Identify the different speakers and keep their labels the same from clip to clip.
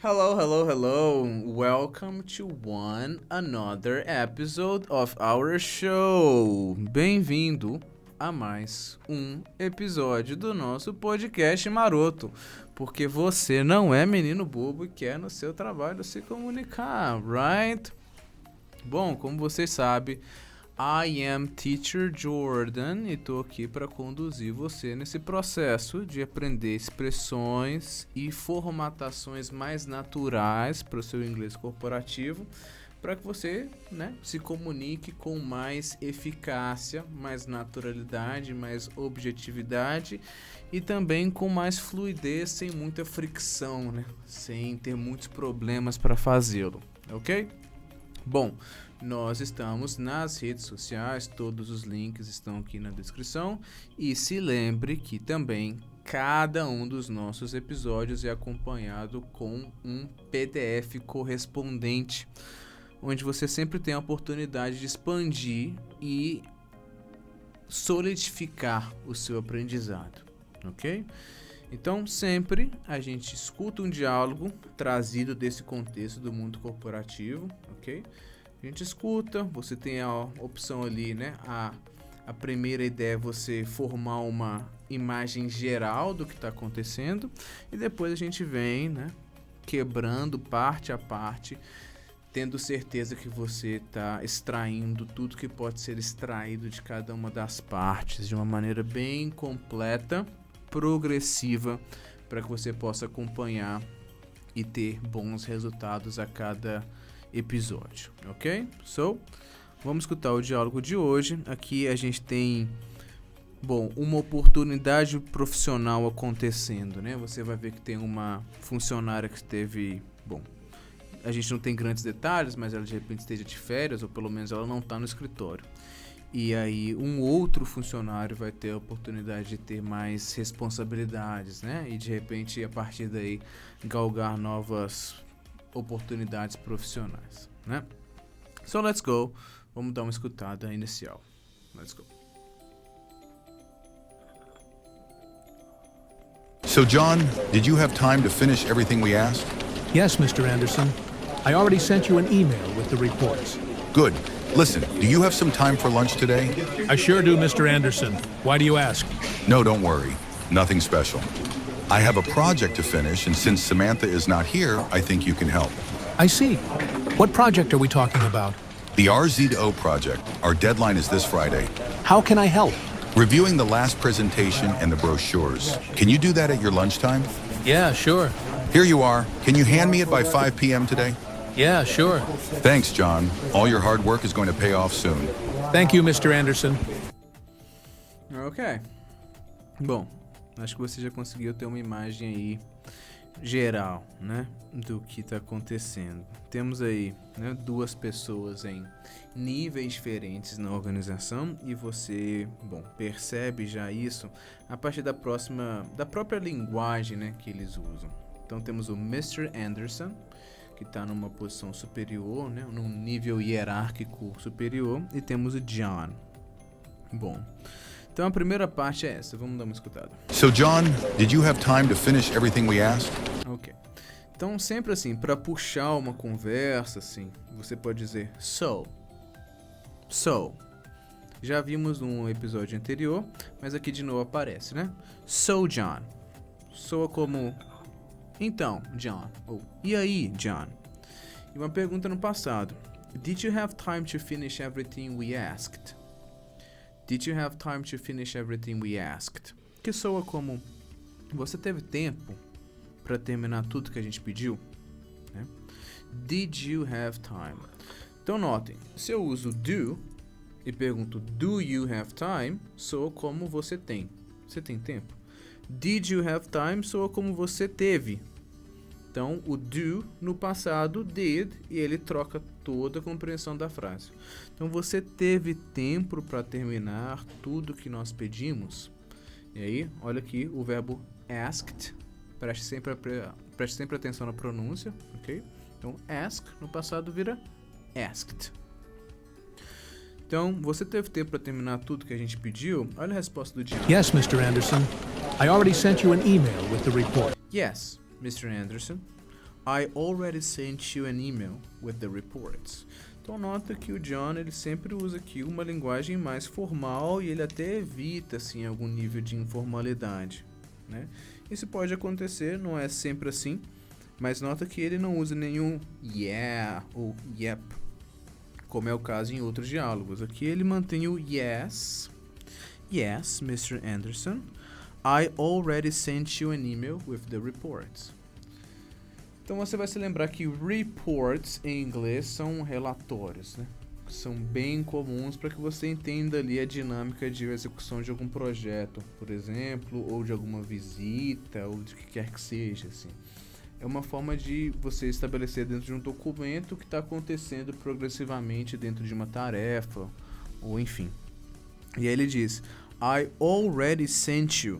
Speaker 1: Hello, hello, hello. Welcome to another episode of our show. Bem-vindo a mais um episódio do nosso podcast maroto, porque você não é menino bobo e quer no seu trabalho se comunicar, right? Bom, como vocês sabem, I am Teacher Jordan e estou aqui para conduzir você nesse processo de aprender expressões e formatações mais naturais para o seu inglês corporativo, para que você, se comunique com mais eficácia, mais naturalidade, mais objetividade e também com mais fluidez, sem muita fricção, sem ter muitos problemas para fazê-lo, ok? Bom, nós estamos nas redes sociais, todos os links estão aqui na descrição e se lembre que também cada um dos nossos episódios é acompanhado com um PDF correspondente, onde você sempre tem a oportunidade de expandir e solidificar o seu aprendizado, ok? Então, sempre a gente escuta um diálogo trazido desse contexto do mundo corporativo, ok? A gente escuta, você tem a opção ali, A primeira ideia é você formar uma imagem geral do que está acontecendo e depois a gente vem, quebrando parte a parte, tendo certeza que você está extraindo tudo que pode ser extraído de cada uma das partes de uma maneira bem completa, progressiva, para que você possa acompanhar e ter bons resultados a cada episódio, ok? Vamos escutar o diálogo de hoje. Aqui a gente tem, uma oportunidade profissional acontecendo, Você vai ver que tem uma funcionária que teve, a gente não tem grandes detalhes, mas ela de repente esteja de férias, ou pelo menos ela não está no escritório. E aí um outro funcionário vai ter a oportunidade de ter mais responsabilidades, E de repente, a partir daí, galgar novas oportunidades profissionais, So let's go. Vamos dar uma escutada inicial. Let's go.
Speaker 2: So John, did you have time to finish everything we asked?
Speaker 3: Yes, Mr. Anderson. I already sent you an email with the reports.
Speaker 2: Good. Listen, do you have some time for lunch today?
Speaker 3: I sure do, Mr. Anderson. Why do you ask?
Speaker 2: No, don't worry. Nothing special. I have a project to finish, and since Samantha is not here, I think you can help.
Speaker 3: I see. What project are we talking about?
Speaker 2: The RZ2O project. Our deadline is this Friday.
Speaker 3: How can I help?
Speaker 2: Reviewing the last presentation and the brochures. Can you do that at your lunchtime?
Speaker 3: Yeah, sure.
Speaker 2: Here you are. Can you hand me it by 5 p.m. today?
Speaker 3: Yeah, sure.
Speaker 2: Thanks, John. All your hard work is going to pay off soon.
Speaker 3: Thank you, Mr. Anderson.
Speaker 1: Ok. Bom, acho que você já conseguiu ter uma imagem aí geral, do que está acontecendo. Temos aí, duas pessoas em níveis diferentes na organização e você, percebe já isso a partir da própria linguagem, que eles usam. Então temos o Mr. Anderson, que está numa posição superior, num nível hierárquico superior, e temos o John. Então a primeira parte é essa, vamos dar uma escutada.
Speaker 2: So John, did you have time to finish everything we asked?
Speaker 1: Ok. Então sempre assim, para puxar uma conversa, você pode dizer so. Já vimos num episódio anterior, mas aqui de novo aparece, So John. Soa como então, John. Ou e aí, John? E uma pergunta no passado. Did you have time to finish everything we asked? Did you have time to finish everything we asked? Que soa como você teve tempo para terminar tudo que a gente pediu? Did you have time? Então notem, se eu uso do e pergunto do you have time, soa como você tem. Você tem tempo? Did you have time soa como você teve. Então, o do no passado, did, e ele troca toda a compreensão da frase. Então, você teve tempo para terminar tudo que nós pedimos? E aí, olha aqui o verbo asked. Preste sempre atenção na pronúncia, ok? Então, ask no passado vira asked. Então, você teve tempo para terminar tudo que a gente pediu? Olha a resposta do John.
Speaker 3: Yes, Mr. Anderson. I already sent you an email with the report.
Speaker 1: Yes, Mr. Anderson. I already sent you an email with the reports. Então nota que o John ele sempre usa aqui uma linguagem mais formal e ele até evita assim algum nível de informalidade, né? Isso pode acontecer, não é sempre assim, mas nota que ele não usa nenhum yeah ou yep, como é o caso em outros diálogos. Aqui ele mantém o yes, yes, Mr. Anderson, I already sent you an email with the reports. Então você vai se lembrar que reports em inglês são relatórios, né? São bem comuns para que você entenda ali a dinâmica de execução de algum projeto, por exemplo, ou de alguma visita, ou de que quer que seja, assim. É uma forma de você estabelecer dentro de um documento o que está acontecendo progressivamente dentro de uma tarefa, ou enfim. E aí ele diz, I already sent you.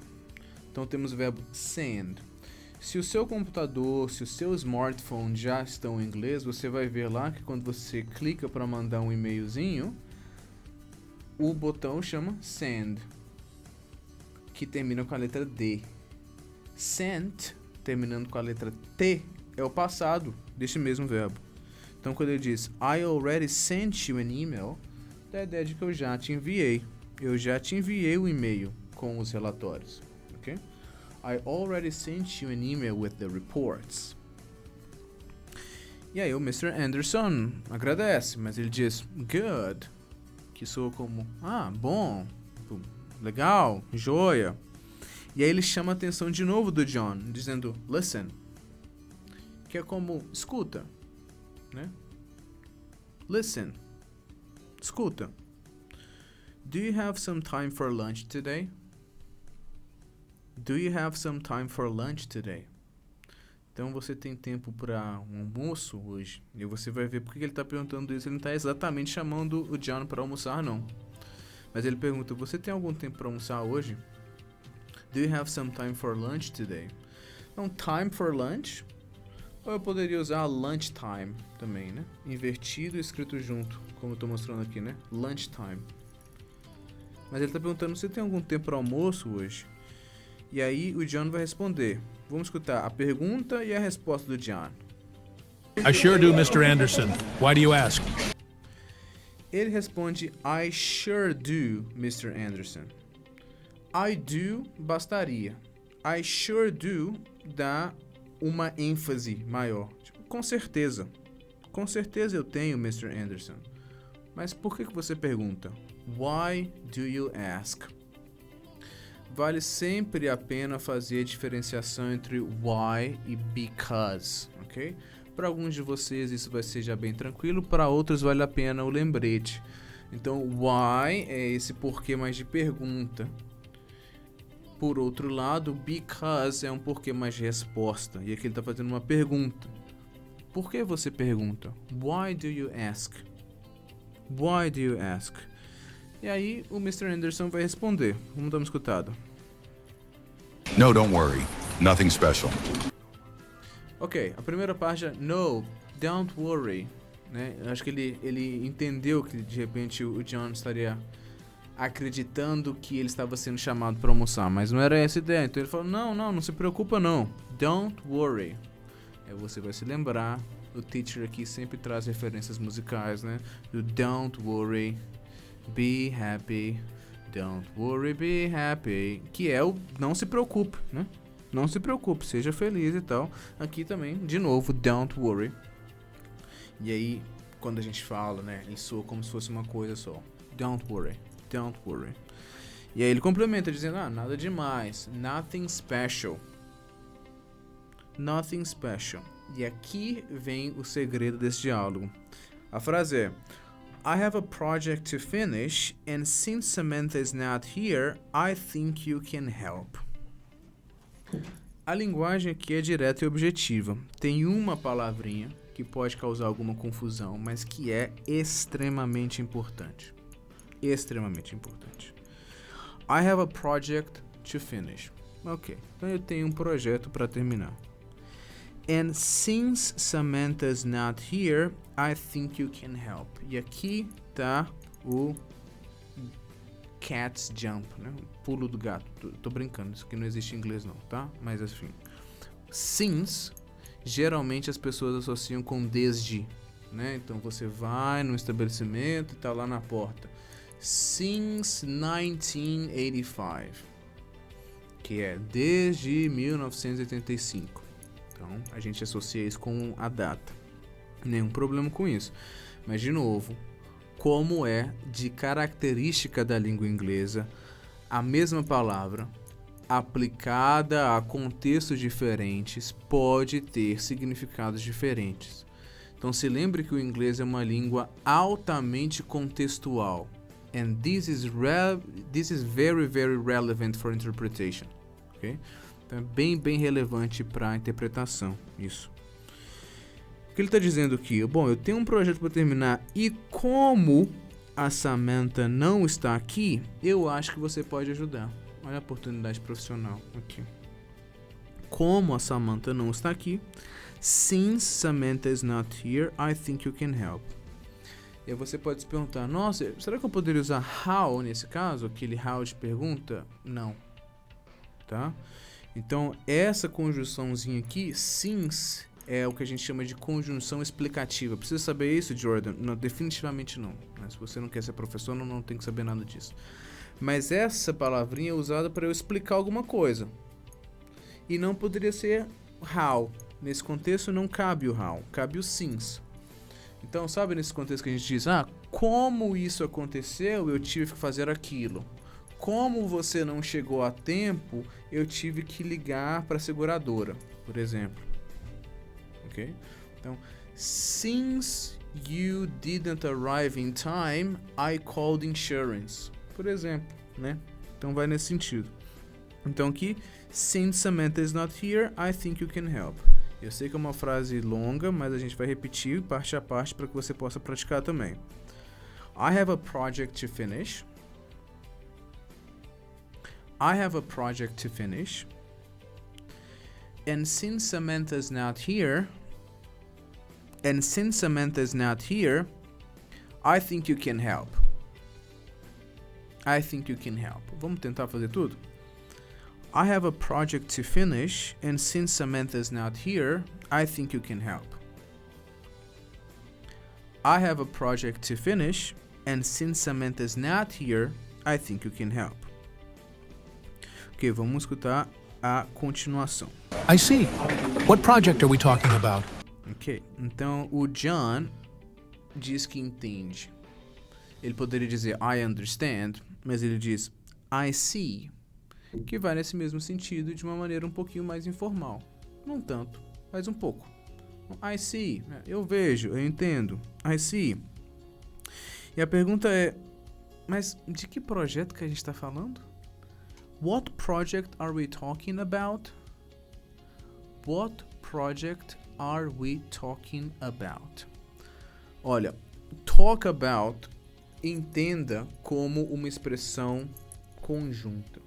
Speaker 1: Então temos o verbo send. Se o seu computador, se o seu smartphone já estão em inglês, você vai ver lá que quando você clica para mandar um e-mailzinho, o botão chama send, que termina com a letra D. Sent, terminando com a letra T, é o passado deste mesmo verbo. Então quando ele diz I already sent you an email, dá a ideia de que eu já te enviei. Eu já te enviei o e-mail com os relatórios, ok? I already sent you an email with the reports. E aí o Mr. Anderson agradece, mas ele diz good, que soa como bom, legal, joia. E aí ele chama a atenção de novo do John, dizendo listen, que é como escuta, né? Listen, escuta. Do you have some time for lunch today? Do you have some time for lunch today? Então você tem tempo para um almoço hoje? E você vai ver porque ele está perguntando isso. Ele não está exatamente chamando o John para almoçar, não. Mas ele pergunta, você tem algum tempo para almoçar hoje? Do you have some time for lunch today? Então, time for lunch. Ou eu poderia usar lunch time também, né? Invertido e escrito junto, como eu estou mostrando aqui, né? Lunch time. Mas ele está perguntando, você tem algum tempo para almoço hoje? E aí o John vai responder. Vamos escutar a pergunta e a resposta do John.
Speaker 3: I sure do, Mr. Anderson. Why do you ask?
Speaker 1: Ele responde, I sure do, Mr. Anderson. I do bastaria. I sure do dá uma ênfase maior. Tipo, com certeza. Com certeza eu tenho, Mr. Anderson. Mas por que você pergunta? Why do you ask? Vale sempre a pena fazer a diferenciação entre why e because, ok? Para alguns de vocês isso vai ser já bem tranquilo, para outros vale a pena o lembrete. Então, why é esse porquê mais de pergunta. Por outro lado, because é um porquê mais de resposta. E aqui ele está fazendo uma pergunta. Por que você pergunta? Why do you ask? Why do you ask? E aí o Mr. Anderson vai responder. Vamos dar uma escutada.
Speaker 2: No, don't worry. Nothing special.
Speaker 1: Ok, a primeira parte é no, don't worry. Né? Eu acho que ele entendeu que de repente o John estaria acreditando que ele estava sendo chamado para almoçar, mas não era essa a ideia. Então ele falou, não se preocupa não. Don't worry. Aí você vai se lembrar, o teacher aqui sempre traz referências musicais, né? Do don't worry. Be happy, don't worry, be happy, que é o não se preocupe, né? Não se preocupe, seja feliz e tal. Aqui também, de novo, don't worry. E aí, quando a gente fala, né, ele soa como se fosse uma coisa só. Don't worry, don't worry. E aí ele complementa dizendo, nada demais, nothing special. Nothing special. E aqui vem o segredo desse diálogo. A frase é I have a project to finish, and since Samantha is not here, I think you can help. A linguagem aqui é direta e objetiva. Tem uma palavrinha que pode causar alguma confusão, mas que é extremamente importante. Extremamente importante. I have a project to finish. Ok, então eu tenho um projeto para terminar. And since Samantha's not here, I think you can help. E aqui tá o cat's jump, né? O pulo do gato. Tô brincando, isso aqui não existe em inglês não, tá? Mas assim, since, geralmente as pessoas associam com desde, né? Então você vai no estabelecimento e tá lá na porta. Since 1985, que é desde 1985. Então a gente associa isso com a data. Nenhum problema com isso. Mas de novo, como é de característica da língua inglesa, a mesma palavra aplicada a contextos diferentes pode ter significados diferentes. Então se lembre que o inglês é uma língua altamente contextual. And this is very, very relevant for interpretation. Okay? Então é bem relevante para a interpretação isso. O que ele está dizendo aqui? Bom, eu tenho um projeto para terminar e como a Samantha não está aqui, eu acho que você pode ajudar. Olha a oportunidade profissional aqui. Como a Samantha não está aqui, since Samantha is not here, I think you can help. E aí você pode se perguntar, nossa, será que eu poderia usar how nesse caso? Aquele how de pergunta? Não. Tá? Então, essa conjunçãozinha aqui, since, é o que a gente chama de conjunção explicativa. Precisa saber isso, Jordan? Não, definitivamente não. Se você não quer ser professor, não tem que saber nada disso. Mas essa palavrinha é usada para eu explicar alguma coisa. E não poderia ser how. Nesse contexto não cabe o how, cabe o since. Então, sabe nesse contexto que a gente diz, como isso aconteceu, eu tive que fazer aquilo. Como você não chegou a tempo, eu tive que ligar para a seguradora, por exemplo. Ok? Então, since you didn't arrive in time, I called insurance. Por exemplo, né? Então vai nesse sentido. Então aqui, since Samantha is not here, I think you can help. Eu sei que é uma frase longa, mas a gente vai repetir parte a parte para que você possa praticar também. I have a project to finish. I have a project to finish. And since Samantha's not here, I think you can help. I think you can help. Vamos tentar fazer tudo? I have a project to finish, and since Samantha's not here, I think you can help. I have a project to finish, and since Samantha's not here, I think you can help. Ok, vamos escutar a continuação.
Speaker 3: I see. What project are we talking about?
Speaker 1: Ok, então o John diz que entende. Ele poderia dizer I understand, mas ele diz I see, que vai nesse mesmo sentido de uma maneira um pouquinho mais informal. Não tanto, mas um pouco. I see, eu vejo, eu entendo. I see. E a pergunta é, mas de que projeto que a gente está falando? What project are we talking about? What project are we talking about? Olha, talk about, entenda como uma expressão conjunta.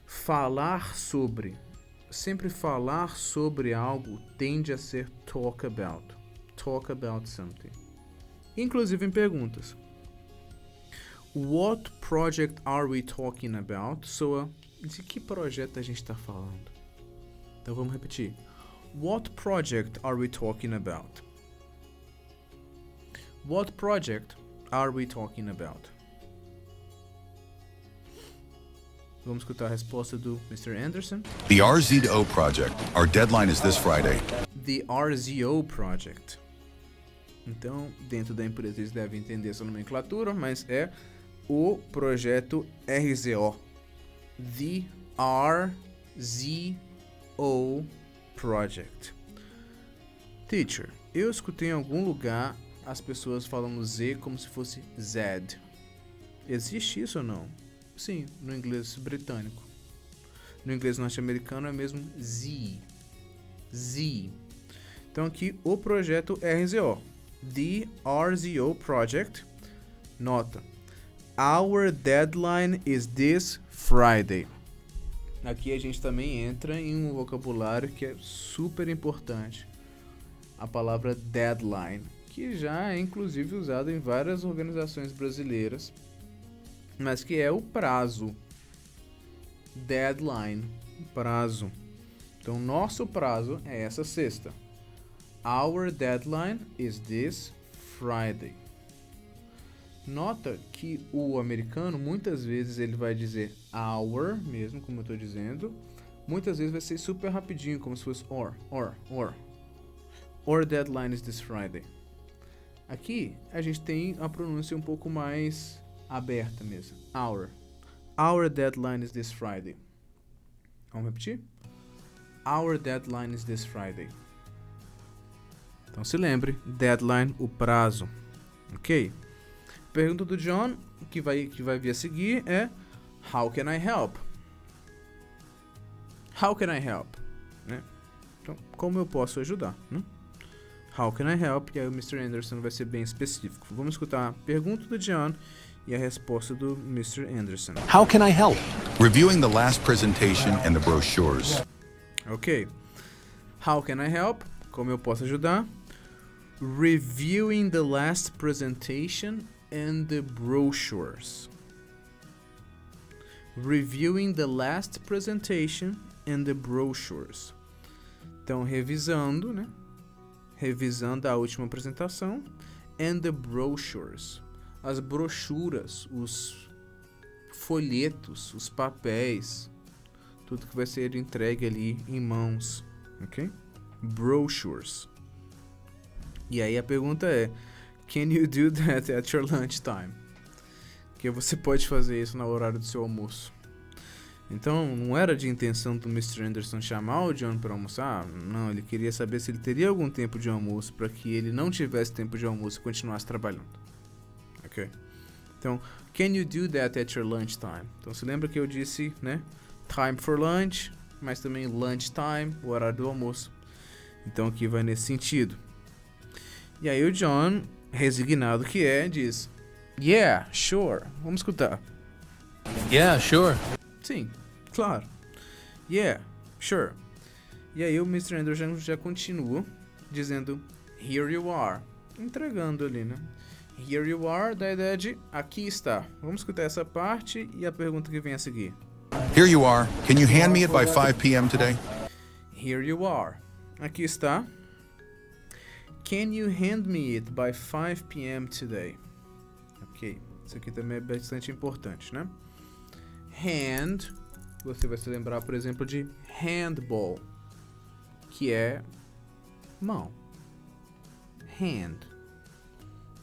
Speaker 1: Falar sobre, sempre falar sobre algo tende a ser talk about something. Inclusive em perguntas. What project are we talking about? Soa, de que projeto a gente está falando? Então vamos repetir. What project are we talking about? What project are we talking about? Vamos escutar a resposta do Mr. Anderson.
Speaker 2: The RZO project. Our deadline is this Friday.
Speaker 1: The RZO project. Então, dentro da empresa eles devem entender essa nomenclatura, mas é o projeto RZO. The RZO project. Teacher, eu escutei em algum lugar as pessoas falando Z como se fosse Z. Existe isso ou não? Sim, no inglês britânico. No inglês norte-americano é mesmo Z. Z. Então aqui o projeto RZO. The RZO project. Nota. Our deadline is this Friday. Aqui a gente também entra em um vocabulário que é super importante. A palavra deadline, que já é inclusive usada em várias organizações brasileiras, mas que é o prazo. Deadline, prazo. Então, nosso prazo é essa sexta. Our deadline is this Friday. Nota que o americano, muitas vezes, ele vai dizer our, mesmo como eu estou dizendo. Muitas vezes vai ser super rapidinho, como se fosse or. Our deadline is this Friday. Aqui, a gente tem a pronúncia um pouco mais aberta mesmo. Our deadline is this Friday. Vamos repetir? Our deadline is this Friday. Então se lembre, deadline, o prazo. Ok? Pergunta do John, que vai vir a seguir, é How can I help? How can I help? Né? Então, como eu posso ajudar? Né? How can I help? E aí o Mr. Anderson vai ser bem específico. Vamos escutar a pergunta do John e a resposta do Mr. Anderson.
Speaker 3: How can I help?
Speaker 2: Reviewing the last presentation and the brochures.
Speaker 1: Ok. How can I help? Como eu posso ajudar? Reviewing the last presentation and the brochures. Reviewing the last presentation and the brochures. Então, revisando, né? Revisando a última apresentação and the brochures. As brochuras, os folhetos, os papéis, tudo que vai ser entregue ali em mãos, ok? Brochures. E aí a pergunta é, can you do that at your lunchtime? Que você pode fazer isso no horário do seu almoço. Então, não era de intenção do Mr. Anderson chamar o John para almoçar. Não, ele queria saber se ele teria algum tempo de almoço para que ele não tivesse tempo de almoço e continuasse trabalhando. Ok? Então, can you do that at your lunchtime? Então, se lembra que eu disse, né? Time for lunch, mas também lunchtime, o horário do almoço. Então, aqui vai nesse sentido. E aí o John, resignado que é, diz Yeah, sure. Vamos escutar.
Speaker 3: Yeah, sure.
Speaker 1: Sim, claro. Yeah, sure. E aí o Mr. Anderson já continua dizendo Here you are. Entregando ali, né? Here you are, da ideia de aqui está. Vamos escutar essa parte e a pergunta que vem a seguir.
Speaker 2: Here you are. Can you hand me it by 5 p.m. today?
Speaker 1: Here you are. Aqui está. Can you hand me it by 5 p.m. today? Ok. Isso aqui também é bastante importante, né? Hand, você vai se lembrar, por exemplo, de handball, que é mão. Hand.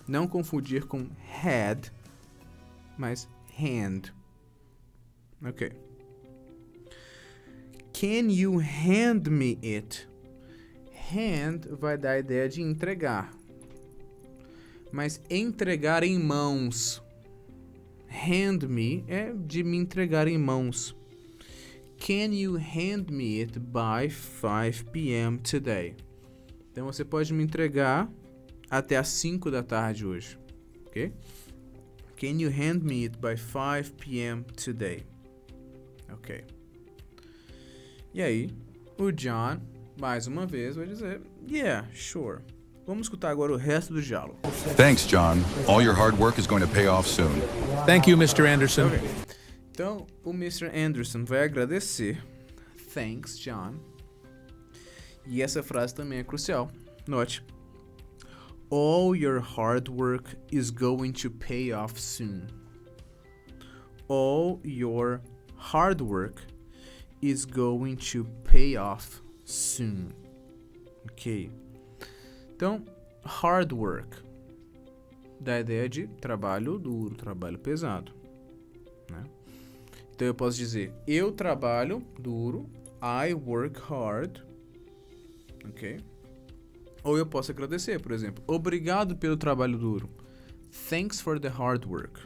Speaker 1: Não confundir com head, mas hand. Ok. Can you hand me it? Hand vai dar a ideia de entregar, mas entregar em mãos. Hand me é de me entregar em mãos. Can you hand me it by 5 p.m. today? Então você pode me entregar até às 5 da tarde hoje, ok? Can you hand me it by 5 p.m. today? Ok. E aí, o John, mais uma vez, vai dizer Yeah, sure. Vamos escutar agora o resto do diálogo.
Speaker 2: Thanks, John. All your hard work is going to pay off soon.
Speaker 3: Thank you, Mr. Anderson.
Speaker 1: Okay. Então, o Mr. Anderson vai agradecer. Thanks, John. E essa frase também é crucial. Note. All your hard work is going to pay off soon. All your hard work is going to pay off soon. Ok. Então, hard work dá a ideia de trabalho duro, trabalho pesado, né? Então eu posso dizer, eu trabalho duro, I work hard, ok? Ou eu posso agradecer, por exemplo, obrigado pelo trabalho duro, thanks for the hard work.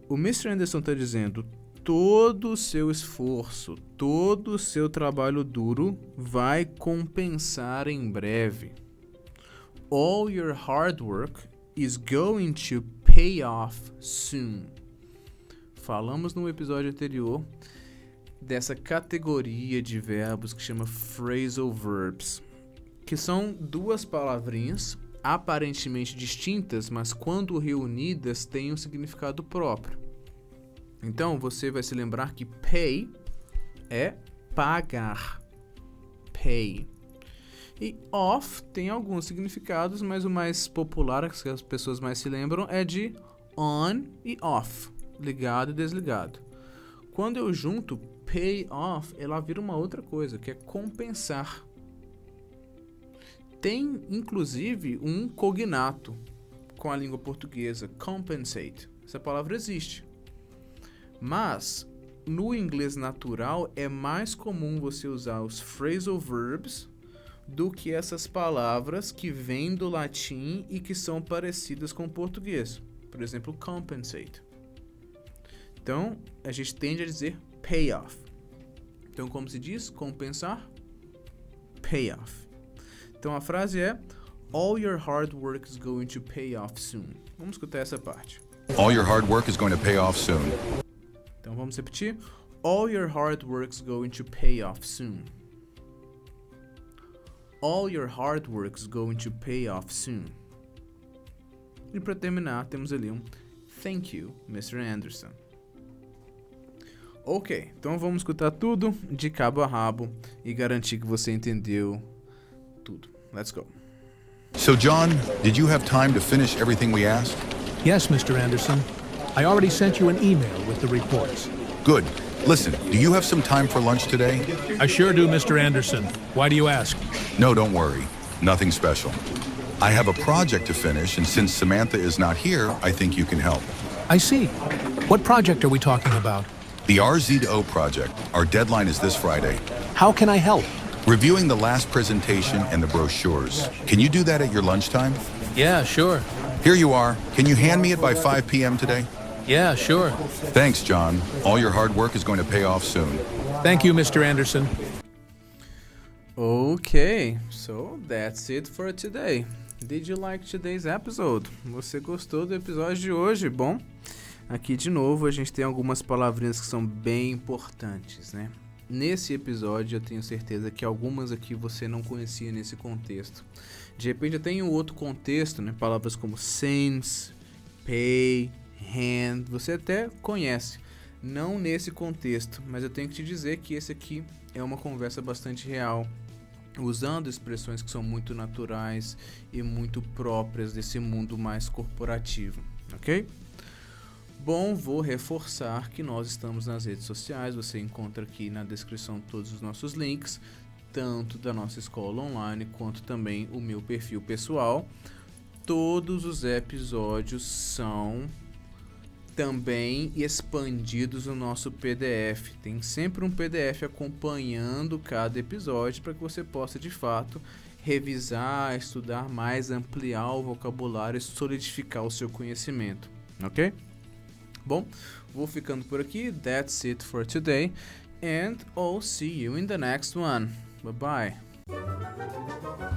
Speaker 1: O Mr. Anderson está dizendo, todo o seu esforço, todo o seu trabalho duro vai compensar em breve. All your hard work is going to pay off soon. Falamos no episódio anterior dessa categoria de verbos que chama phrasal verbs, que são duas palavrinhas aparentemente distintas, mas quando reunidas têm um significado próprio. Então você vai se lembrar que pay é pagar. pay. E off tem alguns significados, mas o mais popular, que as pessoas mais se lembram, é de on e off, ligado e desligado. Quando eu junto pay off, ela vira uma outra coisa, que é compensar. Tem, inclusive, um cognato com a língua portuguesa, compensate. Essa palavra existe. Mas, no inglês natural, é mais comum você usar os phrasal verbs do que essas palavras que vêm do latim e que são parecidas com o português. Por exemplo, compensate. Então, a gente tende a dizer pay off. Então, como se diz? Compensar? Pay off. Então, a frase é all your hard work is going to pay off soon. Vamos escutar essa parte.
Speaker 2: All your hard work is going to pay off soon.
Speaker 1: Então, vamos repetir. All your hard work is going to pay off soon. All your hard work is going to pay off soon. E para terminar, temos ali um thank you, Mr. Anderson. Ok, então vamos escutar tudo de cabo a rabo e garantir que você entendeu tudo. Let's go.
Speaker 2: So, John, did you have time to finish everything we asked?
Speaker 3: Yes, Mr. Anderson. I already sent you an email with the reports.
Speaker 2: Good. Listen, do you have some time for lunch today?
Speaker 3: I sure do, Mr. Anderson. Why do you ask?
Speaker 2: No, don't worry. Nothing special. I have a project to finish, and since Samantha is not here, I think you can help.
Speaker 3: I see. What project are we talking about?
Speaker 2: The RZ2O project. Our deadline is this Friday.
Speaker 3: How can I help?
Speaker 2: Reviewing the last presentation and the brochures. Can you do that at your lunchtime?
Speaker 3: Yeah, sure.
Speaker 2: Here you are. Can you hand me it by 5 p.m. today?
Speaker 3: Yeah, sure.
Speaker 2: Thanks, John. All your hard work is going to pay off soon.
Speaker 3: Thank you, Mr. Anderson.
Speaker 1: Ok, so that's it for today. Did you like today's episode? Você gostou do episódio de hoje? Bom, aqui de novo a gente tem algumas palavrinhas que são bem importantes, né? Nesse episódio eu tenho certeza que algumas aqui você não conhecia nesse contexto. De repente até em um outro contexto, né? Palavras como since, pay, hand, você até conhece. Não nesse contexto, mas eu tenho que te dizer que esse aqui é uma conversa bastante real, usando expressões que são muito naturais e muito próprias desse mundo mais corporativo, ok? Bom, vou reforçar que nós estamos nas redes sociais, você encontra aqui na descrição todos os nossos links, tanto da nossa escola online quanto também o meu perfil pessoal. Todos os episódios são também expandidos no nosso PDF. Tem sempre um PDF acompanhando cada episódio para que você possa de fato revisar, estudar mais, ampliar o vocabulário e solidificar o seu conhecimento, ok? Bom, vou ficando por aqui. That's it for today and I'll see you in the next one. Bye bye.